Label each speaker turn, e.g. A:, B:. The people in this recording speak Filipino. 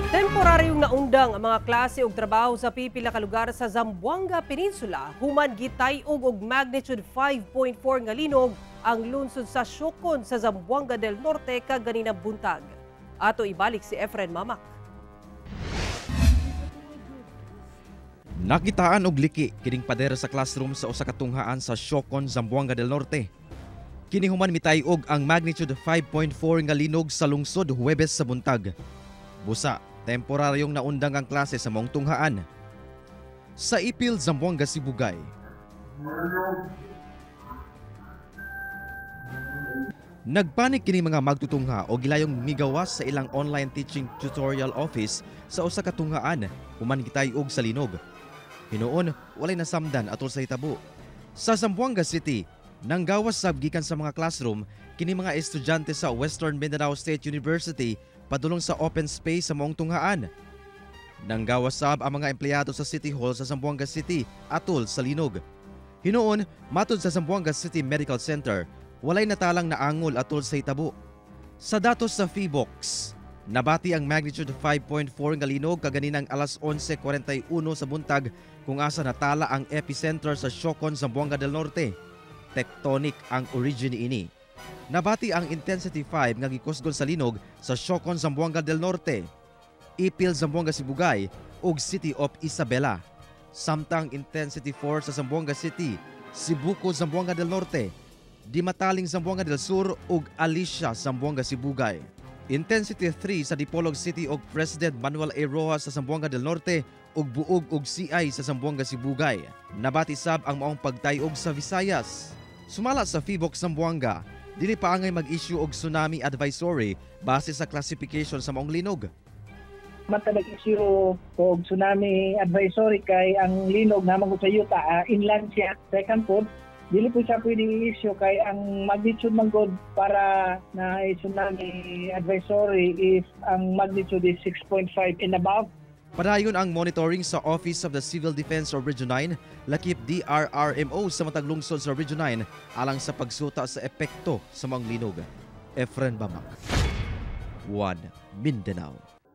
A: Temporaryong naundang ang mga klase ug trabaho sa pipila ka lugar sa Zamboanga Peninsula human gitay-og og magnitude 5.4 nga linog ang lungsod sa Siocon sa Zamboanga del Norte kaganina buntag. Ato ibalik si Efren Mamak.
B: Nakitaan og liki kining pader sa classroom sa usa ka tunghaan sa Siocon, Zamboanga del Norte. Kini human mitay-og ang magnitude 5.4 nga linog sa lungsod Huwebes sa buntag. Busa, temporaryong naundang ang klase sa maong tunghaan. Sa Ipil, Zamboanga, Sibugay. Nagpanik kini mga magtutungha o gilayong migawas sa ilang online teaching tutorial office sa usa ka tunghaan human gitay-og sa linog. Hinuon, walay nasamdan atol sa hitabo. Sa Zamboanga City, nanggawas sab gikan sa mga classroom kini mga estudyante sa Western Mindanao State University padulong sa open space sa maong tunghaan. Nanggawas sab ang mga empleyado sa City Hall sa Zamboanga City atol sa linog. Hinuon, matud sa Zamboanga City Medical Center, walay natalang naangol atol sa hitabo. Sa datos sa PHIVOLCS, nabati ang magnitude 5.4 nga linog kaganinang alas 11:41 sa buntag kung asa natala ang epicenter sa Siocon, Zamboanga del Norte. Tectonic ang origin ini. Nabati ang intensity 5 nga gikusgon sa linog sa Siocon, Zamboanga del Norte, Ipil, Zamboanga, Sibugay ug City of Isabela. Samtang intensity 4 sa Zamboanga City, Sibuco, Zamboanga del Norte, Dimataling, Zamboanga del Sur ug Alicia, Zamboanga, Sibugay. Intensity 3 sa Dipolog City ug President Manuel A. Rojas sa Zamboanga del Norte ug Buog ug CI sa Zamboanga, Sibugay. Nabati sab ang maong pagtayog sa Visayas. Sumala sa PHIVOLCS Zamboanga, dili pa angay mag-issue og tsunami advisory base sa classification sa maong linog.
C: Mata nag-issue og tsunami advisory kay ang linog namang sa yuta inland siya. Second po, dili po siya pwede i-issue kay ang magnitude man god para na tsunami advisory if ang magnitude is 6.5 and above.
B: Padayon ang monitoring sa Office of the Civil Defense of Region 9, lakip DRRMO sa matag lungsod sa Region 9 alang sa pagsuta sa epekto sa mga linog. Efren Mamak, One Mindanao.